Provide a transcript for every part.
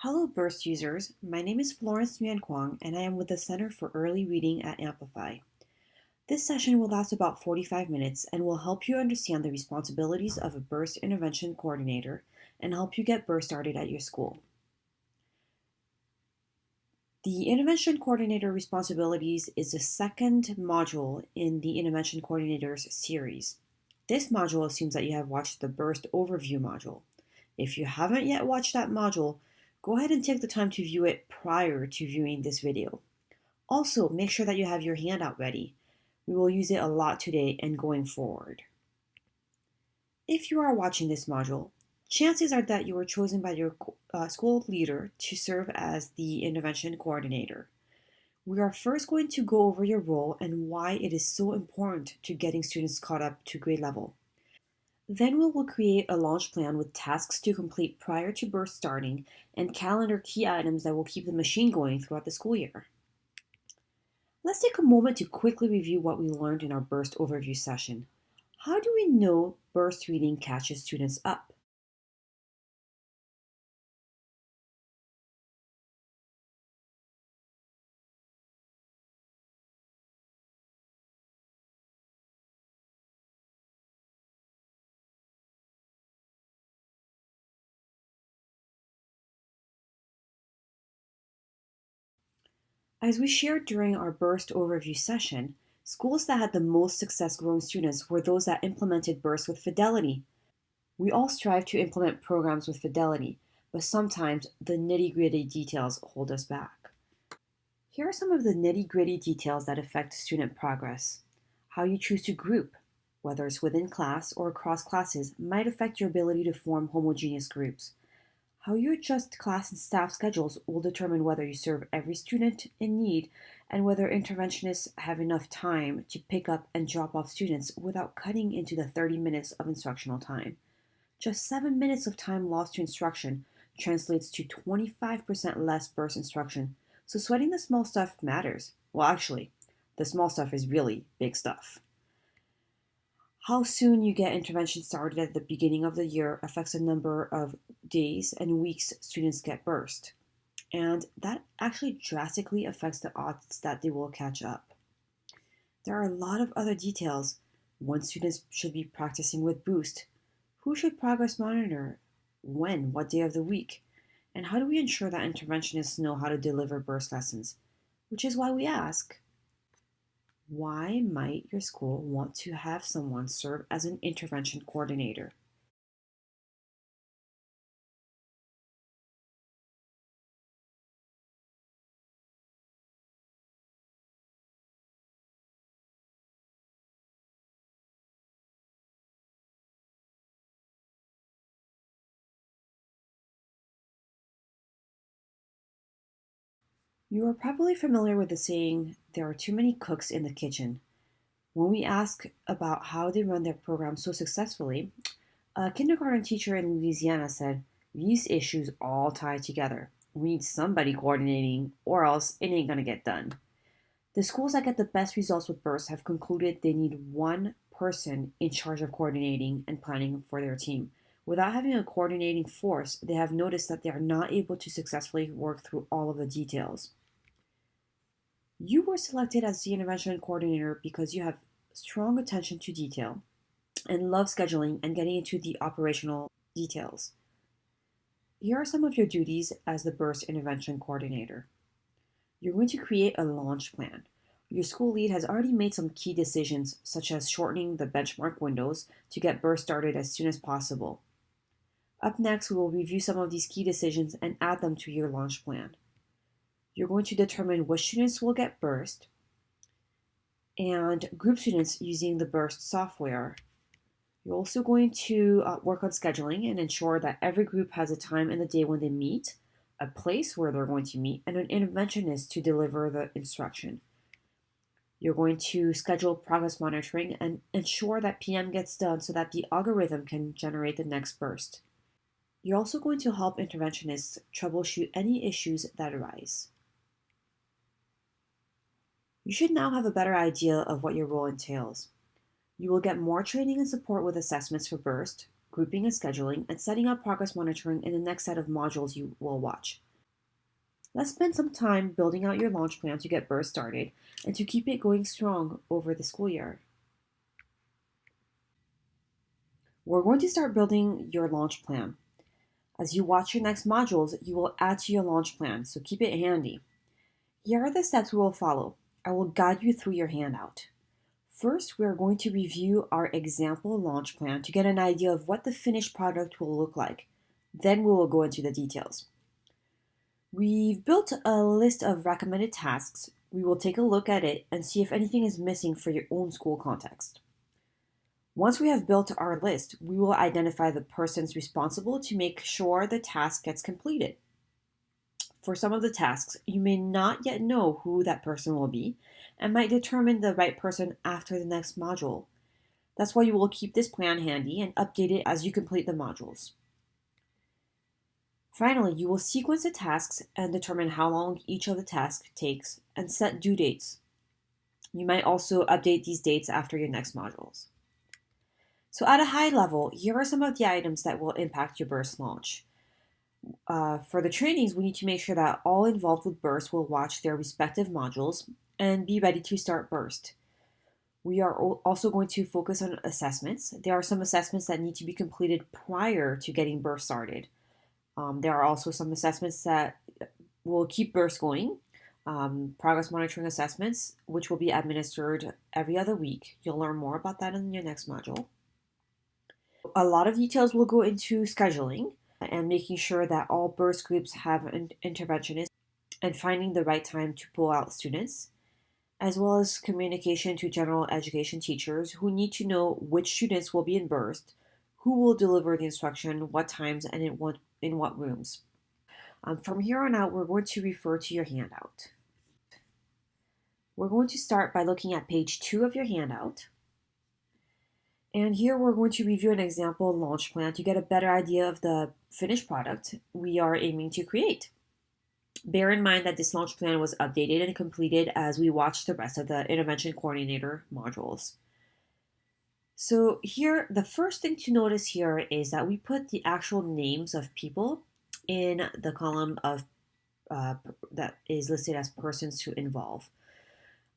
Hello, Burst users. My name is Florence Nguyen Quang, and I am with the Center for Early Reading at Amplify. This session will last about 45 minutes and will help you understand the responsibilities of a Burst Intervention Coordinator and help you get Burst started at your school. The Intervention Coordinator Responsibilities is the second module in the Intervention Coordinators series. This module assumes that you have watched the Burst Overview module. If you haven't yet watched that module, go ahead and take the time to view it prior to viewing this video. Also, make sure that you have your handout ready. We will use it a lot today and going forward. If you are watching this module, chances are that you were chosen by your school leader to serve as the intervention coordinator. We are first going to go over your role and why it is so important to getting students caught up to grade level. Then we will create a launch plan with tasks to complete prior to burst starting and calendar key items that will keep the machine going throughout the school year. Let's take a moment to quickly review what we learned in our burst overview session. How do we know burst reading catches students up? As we shared during our burst overview session, schools that had the most success growing students were those that implemented burst with fidelity. We all strive to implement programs with fidelity, but sometimes the nitty gritty details hold us back. Here are some of the nitty gritty details that affect student progress. How you choose to group, whether it's within class or across classes, might affect your ability to form homogeneous groups. How you adjust class and staff schedules will determine whether you serve every student in need and whether interventionists have enough time to pick up and drop off students without cutting into the 30 minutes of instructional time. Just 7 minutes of time lost to instruction translates to 25% less burst instruction, so sweating the small stuff matters. Well, actually, the small stuff is really big stuff. How soon you get intervention started at the beginning of the year affects the number of days and weeks students get burst. And that actually drastically affects the odds that they will catch up. There are a lot of other details. When students should be practicing with Boost, who should progress monitor, when, what day of the week, and how do we ensure that interventionists know how to deliver burst lessons? Which is why we ask, why might your school want to have someone serve as an intervention coordinator? You are probably familiar with the saying, there are too many cooks in the kitchen. When we ask about how they run their program so successfully, a kindergarten teacher in Louisiana said, these issues all tie together. We need somebody coordinating, or else it ain't gonna get done. The schools that get the best results with bursts have concluded they need one person in charge of coordinating and planning for their team. Without having a coordinating force, they have noticed that they are not able to successfully work through all of the details. You were selected as the intervention coordinator because you have strong attention to detail and love scheduling and getting into the operational details. Here are some of your duties as the burst intervention coordinator. You're going to create a launch plan. Your school lead has already made some key decisions, such as shortening the benchmark windows to get burst started as soon as possible. Up next, we will review some of these key decisions and add them to your launch plan. You're going to determine which students will get burst and group students using the burst software. You're also going to work on scheduling and ensure that every group has a time in the day when they meet, a place where they're going to meet, and an interventionist to deliver the instruction. You're going to schedule progress monitoring and ensure that PM gets done so that the algorithm can generate the next burst. You're also going to help interventionists troubleshoot any issues that arise. You should now have a better idea of what your role entails. You will get more training and support with assessments for burst, grouping and scheduling, and setting up progress monitoring in the next set of modules you will watch. Let's spend some time building out your launch plan to get Burst started and to keep it going strong over the school year. We're going to start building your launch plan. As you watch your next modules, you will add to your launch plan, so keep it handy. Here are the steps we will follow. I will guide you through your handout. First, we are going to review our example launch plan to get an idea of what the finished product will look like. Then we will go into the details. We've built a list of recommended tasks. We will take a look at it and see if anything is missing for your own school context. Once we have built our list, we will identify the persons responsible to make sure the task gets completed. For some of the tasks, you may not yet know who that person will be and might determine the right person after the next module. That's why you will keep this plan handy and update it as you complete the modules. Finally, you will sequence the tasks and determine how long each of the tasks takes and set due dates. You might also update these dates after your next modules. So at a high level, here are some of the items that will impact your Burst launch. For the trainings, we need to make sure that all involved with Burst will watch their respective modules and be ready to start Burst. We are also going to focus on assessments. There are some assessments that need to be completed prior to getting Burst started. There are also some assessments that will keep Burst going. Progress monitoring assessments, which will be administered every other week. You'll learn more about that in your next module. A lot of details will go into scheduling and making sure that all Burst groups have an interventionist and finding the right time to pull out students, as well as communication to general education teachers who need to know which students will be in Burst, who will deliver the instruction, what times, and in what rooms. From here on out, we're going to refer to your handout. We're going to start by looking at page 2 of your handout. And here we're going to review an example launch plan to get a better idea of the finished product we are aiming to create. Bear in mind that this launch plan was updated and completed as we watched the rest of the intervention coordinator modules. So here, the first thing to notice here is that we put the actual names of people in the column of that is listed as persons to involve.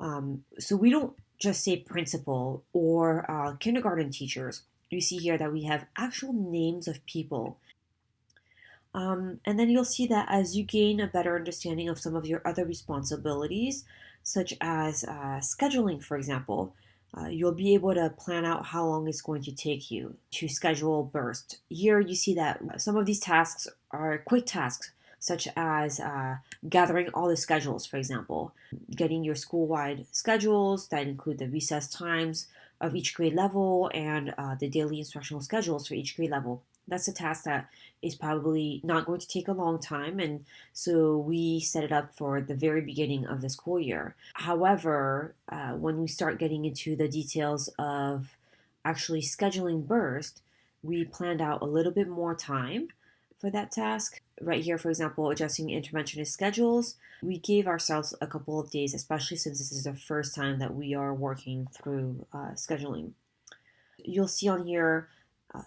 So we don't just say principal or kindergarten teachers. You see here that we have actual names of people. And then you'll see that as you gain a better understanding of some of your other responsibilities, such as scheduling, for example, you'll be able to plan out how long it's going to take you to schedule Burst. Here you see that some of these tasks are quick tasks, such as gathering all the schedules, for example, getting your school-wide schedules that include the recess times of each grade level and the daily instructional schedules for each grade level. That's a task that is probably not going to take a long time, and so we set it up for the very beginning of the school year. However, when we start getting into the details of actually scheduling Burst, we planned out a little bit more time for that task. Right here, for example, adjusting interventionist schedules, we gave ourselves a couple of days, especially since this is the first time that we are working through scheduling. You'll see on here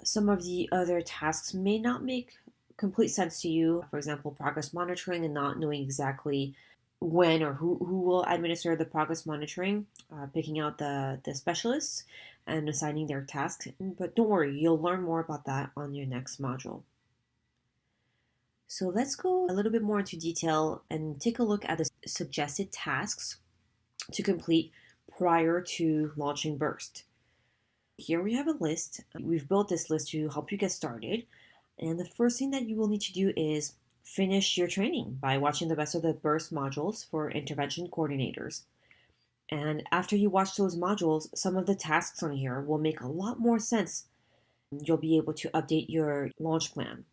some of the other tasks may not make complete sense to you. For example, progress monitoring and not knowing exactly when or who will administer the progress monitoring, picking out the specialists and assigning their tasks. But don't worry, you'll learn more about that on your next module. So let's go a little bit more into detail and take a look at the suggested tasks to complete prior to launching Burst. Here we have a list. We've built this list to help you get started. And the first thing that you will need to do is finish your training by watching the rest of the Burst modules for intervention coordinators. And after you watch those modules, some of the tasks on here will make a lot more sense. You'll be able to update your launch plan.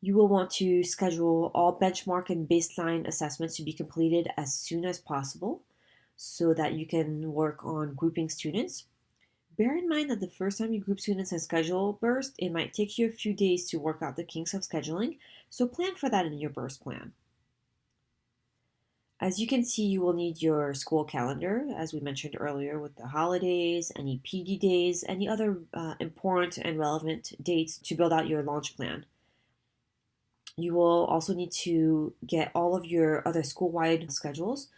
You will want to schedule all benchmark and baseline assessments to be completed as soon as possible so that you can work on grouping students. Bear in mind that the first time you group students and schedule Burst, it might take you a few days to work out the kinks of scheduling, so plan for that in your Burst plan. As you can see, you will need your school calendar, as we mentioned earlier, with the holidays, any PD days, any other important and relevant dates to build out your launch plan. You will also need to get all of your other school-wide schedules,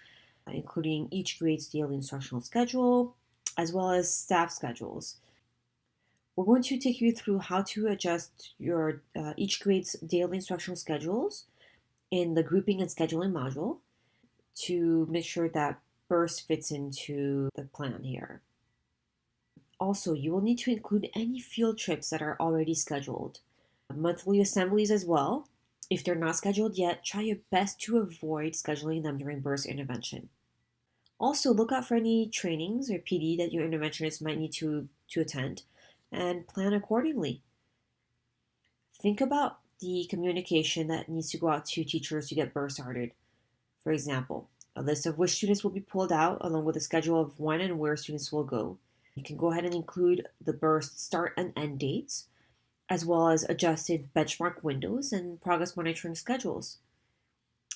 including each grade's daily instructional schedule, as well as staff schedules. We're going to take you through how to adjust your each grade's daily instructional schedules in the grouping and scheduling module to make sure that burst fits into the plan here. Also, you will need to include any field trips that are already scheduled, monthly assemblies as well. If they're not scheduled yet, try your best to avoid scheduling them during burst intervention. Also, look out for any trainings or PD that your interventionist might need to attend and plan accordingly. Think about the communication that needs to go out to teachers to get burst started. For example, a list of which students will be pulled out, along with a schedule of when and where students will go. You can go ahead and include the burst start and end dates, as well as adjusted benchmark windows and progress monitoring schedules.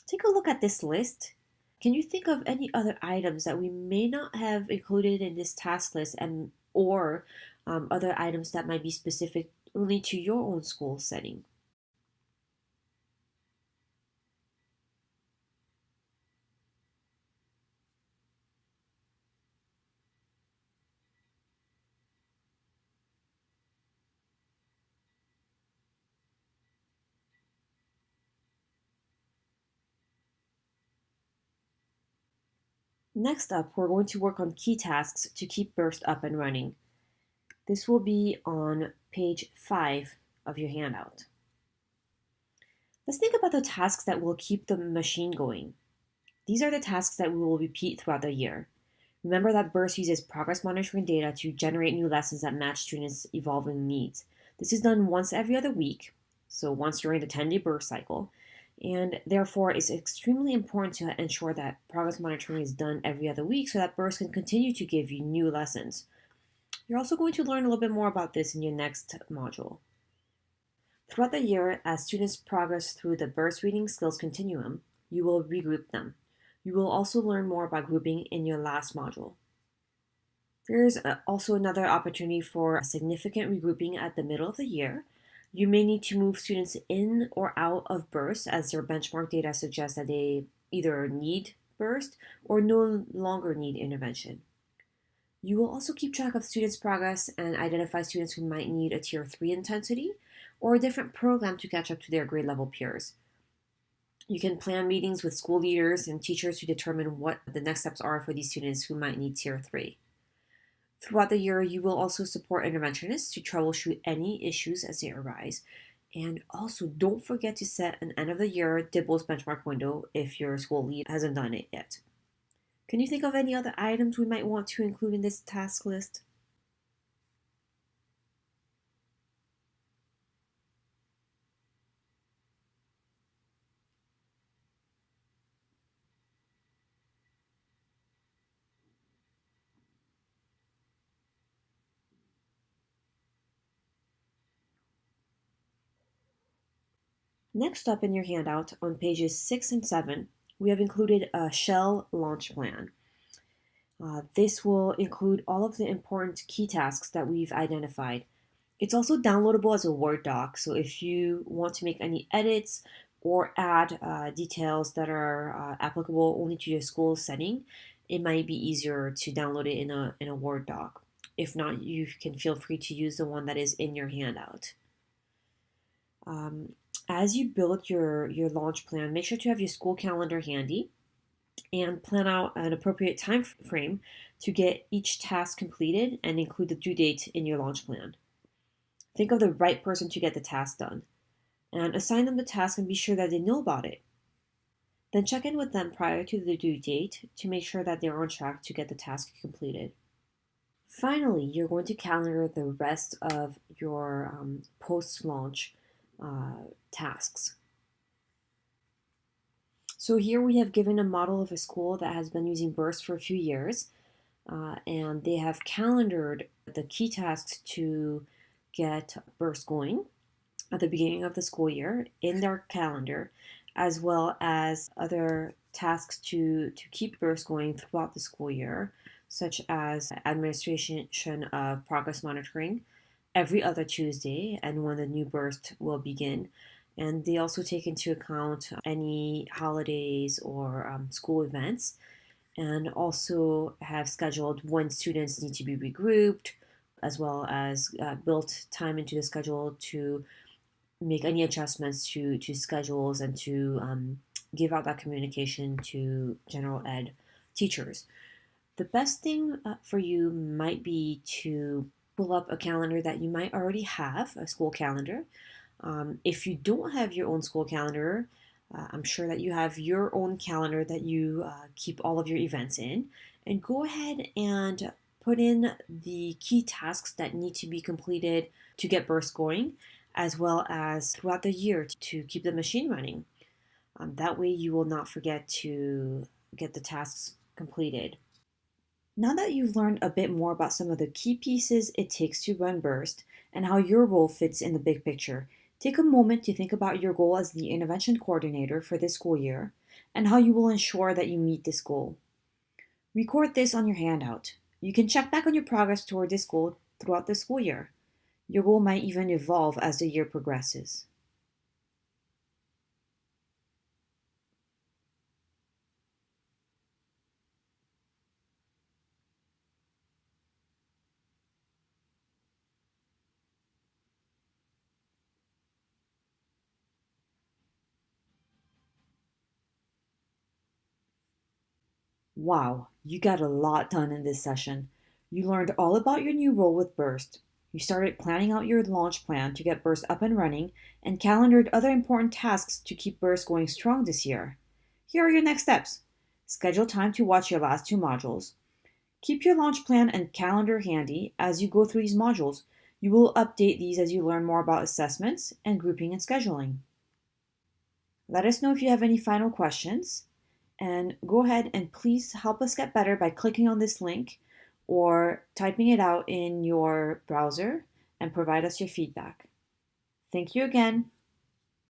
Take a look at this list. Can you think of any other items that we may not have included in this task list, and or other items that might be specific only to your own school setting? Next up, we're going to work on key tasks to keep Burst up and running. This will be on page 5 of your handout. Let's think about the tasks that will keep the machine going. These are the tasks that we will repeat throughout the year. Remember that Burst uses progress monitoring data to generate new lessons that match students' evolving needs. This is done once every other week, so once during the 10-day Burst cycle, and therefore it's extremely important to ensure that progress monitoring is done every other week so that Burst can continue to give you new lessons. You're also going to learn a little bit more about this in your next module. Throughout the year, as students progress through the Burst reading skills continuum, you will regroup them. You will also learn more about grouping in your last module. There's also another opportunity for significant regrouping at the middle of the year. You may need to move students in or out of burst as their benchmark data suggests that they either need burst or no longer need intervention. You will also keep track of students' progress and identify students who might need a Tier 3 intensity or a different program to catch up to their grade level peers. You can plan meetings with school leaders and teachers to determine what the next steps are for these students who might need Tier 3. Throughout the year, you will also support interventionists to troubleshoot any issues as they arise. And also, don't forget to set an end of the year DIBELS benchmark window if your school lead hasn't done it yet. Can you think of any other items we might want to include in this task list? Next up in your handout on pages 6 and 7, we have included a shell launch plan. This will include all of the important key tasks that we've identified. It's also downloadable as a Word doc, so if you want to make any edits or add details that are applicable only to your school setting, it might be easier to download it in a Word doc. If not, you can feel free to use the one that is in your handout. As you build your launch plan, make sure to have your school calendar handy and plan out an appropriate time frame to get each task completed and include the due date in your launch plan. Think of the right person to get the task done and assign them the task and be sure that they know about it. Then check in with them prior to the due date to make sure that they're on track to get the task completed. Finally, you're going to calendar the rest of your post-launch tasks. So here we have given a model of a school that has been using Burst for a few years, and they have calendared the key tasks to get Burst going at the beginning of the school year in their calendar, as well as other tasks to keep Burst going throughout the school year, such as administration of progress monitoring every other Tuesday and when the new burst will begin, And they also take into account any holidays or school events, and also have scheduled when students need to be regrouped, as well as built time into the schedule to make any adjustments to schedules and to give out that communication to general ed teachers. The best thing for you might be to pull up a calendar that you might already have, a school calendar. If you don't have your own school calendar, I'm sure that you have your own calendar that you keep all of your events in. And go ahead and put in the key tasks that need to be completed to get Burst going, as well as throughout the year to keep the machine running. That way, you will not forget to get the tasks completed. Now that you've learned a bit more about some of the key pieces it takes to run Burst and how your role fits in the big picture, take a moment to think about your goal as the intervention coordinator for this school year and how you will ensure that you meet this goal. Record this on your handout. You can check back on your progress toward this goal throughout the school year. Your goal might even evolve as the year progresses. Wow, you got a lot done in this session. You learned all about your new role with Burst. You started planning out your launch plan to get Burst up and running and calendared other important tasks to keep Burst going strong this year. Here are your next steps. Schedule time to watch your last two modules. Keep your launch plan and calendar handy as you go through these modules. You will update these as you learn more about assessments and grouping and scheduling. Let us know if you have any final questions. And go ahead and please help us get better by clicking on this link or typing it out in your browser and provide us your feedback. Thank you again.